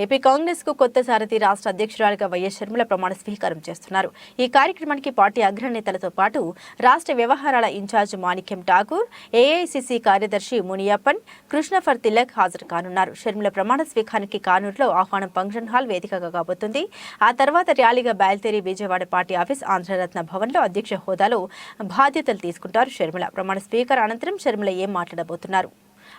AP Congress కు కొత్త సారథి రాష్ట్ర అధ్యక్షురాలిగా వైఎస్ షర్మిల ప్రమాణ స్వీకారం చేస్తున్నారు. ఈ కార్యక్రమానికి పార్టీ అగ్రనేతలతో పాటు రాష్ట్ర వ్యవహారాల ఇన్ఛార్జ్ మాణిక్యం ఠాకూర్, ఏఐసిసి కార్యదర్శి మునియప్పన్, కృష్ణఫర్ తిలక్ హాజరు కానున్నారు. షర్మిల ప్రమాణ స్వీకారానికి కానూరులో ఆహ్వానం ఫంక్షన్ హాల్ వేదికగా కాబోతుంది. ఆ తర్వాత ర్యాలీగా బయలుదేరి విజయవాడ పార్టీ ఆఫీస్ ఆంధ్రరత్న భవన్లో అధ్యక్ష హోదాలో బాధ్యతలు తీసుకుంటారు షర్మిల. ప్రమాణ స్వీకారం అనంతరం షర్మిల ఏం మాట్లాడబోతున్నారు?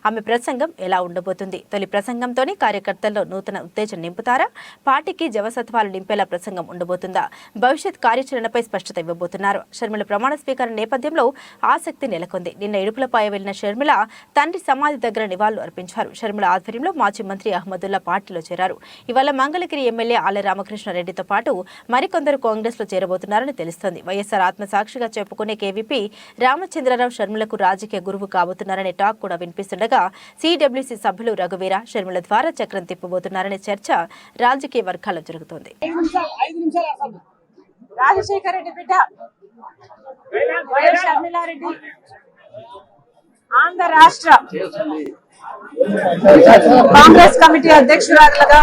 ఆమె ప్రసంగం ఎలా ఉండబోతుంది? తొలి ప్రసంగంతోనే కార్యకర్తల్లో నూతన ఉత్తేజం నింపుతారా? పార్టీకి జవసత్వాలు నింపేలా ప్రసంగం ఉండబోతుందా? భవిష్యత్ కార్యాచరణపై స్పష్టత ఇవ్వబోతున్నారు. షర్మిల ప్రమాణ స్వీకారం నేపథ్యంలో ఆసక్తి నెలకొంది. నిన్న ఇడుపులపై వెళ్లిన షర్మిల తండ్రి సమాధి దగ్గర నివాళులు అర్పించారు. షర్మిల ఆధ్వర్యంలో మాజీ మంత్రి అహ్మదుల్లా పార్టీలో చేరారు. ఇవాళ మంగళగిరి ఎమ్మెల్యే ఆళ్ల రామకృష్ణారెడ్డితో పాటు మరికొందరు కాంగ్రెస్ లో చేరబోతున్నారని తెలుస్తోంది. వైఎస్ఆర్ ఆత్మసాక్షిగా చెప్పుకునే కేవీపీ రామచంద్రరావు షర్మిలకు రాజకీయ గురువు కాబోతున్నారనే టాక్ కూడా వినిపిస్తుండగా సిడబ్ల్యూసీ సభ్యులు రఘువీర షర్మిల ద్వారా చక్రం తిప్పబోతున్నారనే చర్చ రాజకీయ వర్గాల్లో జరుగుతోంది. రాజశేఖర రెడ్డి బిడ్డ వైఎస్ షర్మిలారెడ్డి ఆంధ్ర రాష్ట్ర కాంగ్రెస్ కమిటీ అధ్యక్షురాలుగా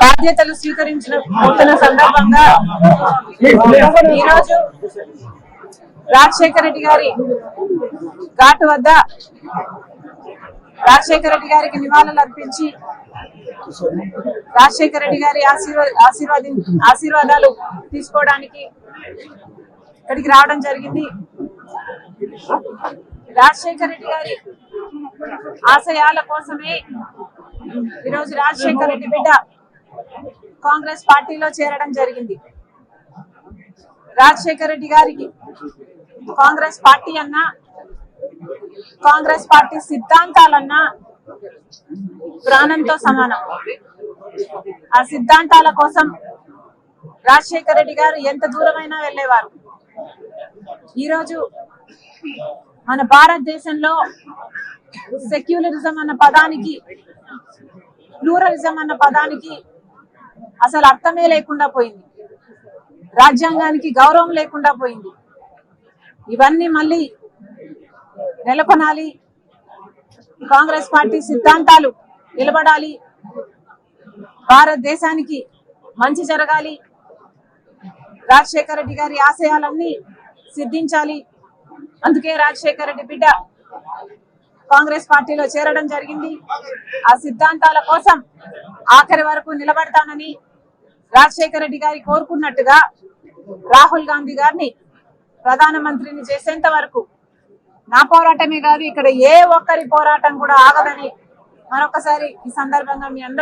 బాధ్యతలు స్వీకరించిన సందర్భంగా ఈరోజు రాజశేఖర రెడ్డి గారి ఘాటు వద్ద రాజశేఖర రెడ్డి గారికి నివాళులు అర్పించి రాజశేఖర రెడ్డి గారి ఆశీర్వాదాలు తీసుకోవడానికి ఇక్కడికి రావడం జరిగింది. రాజశేఖర రెడ్డి గారి ఆశయాల కోసమే ఈరోజు రాజశేఖర రెడ్డి బిడ్డ కాంగ్రెస్ పార్టీలో చేరడం జరిగింది. రాజశేఖర రెడ్డి గారికి కాంగ్రెస్ పార్టీ అన్నా, కాంగ్రెస్ పార్టీ సిద్ధాంతాలన్నా ప్రాణంతో సమానం. ఆ సిద్ధాంతాల కోసం రాజశేఖర రెడ్డి గారు ఎంత దూరమైనా వెళ్ళేవారు. ఈరోజు మన భారతదేశంలో సెక్యులరిజం అన్న పదానికి, ప్లూరలిజం అన్న పదానికి అసలు అర్థమే లేకుండా పోయింది. రాజ్యాంగానికి గౌరవం లేకుండా పోయింది. ఇవన్నీ మళ్ళీ నెలకొనాలి. కాంగ్రెస్ పార్టీ సిద్ధాంతాలు నిలబడాలి. భారతదేశానికి మంచి జరగాలి. రాజశేఖర రెడ్డి గారి ఆశయాలన్నీ సిద్ధించాలి. అందుకే రాజశేఖర రెడ్డి బిడ్డ కాంగ్రెస్ పార్టీలో చేరడం జరిగింది. ఆ సిద్ధాంతాల కోసం ఆఖరి వరకు నిలబడతానని రాజశేఖర రెడ్డి గారి కోరుకున్నట్టుగా రాహుల్ గాంధీ గారిని ప్రధానమంత్రిని చేసేంత వరకు నా పోరాటమే కాదు, ఇక్కడ ఏ ఒక్కరి పోరాటం కూడా ఆగదని మరొకసారి ఈ సందర్భంగా మీ అందరూ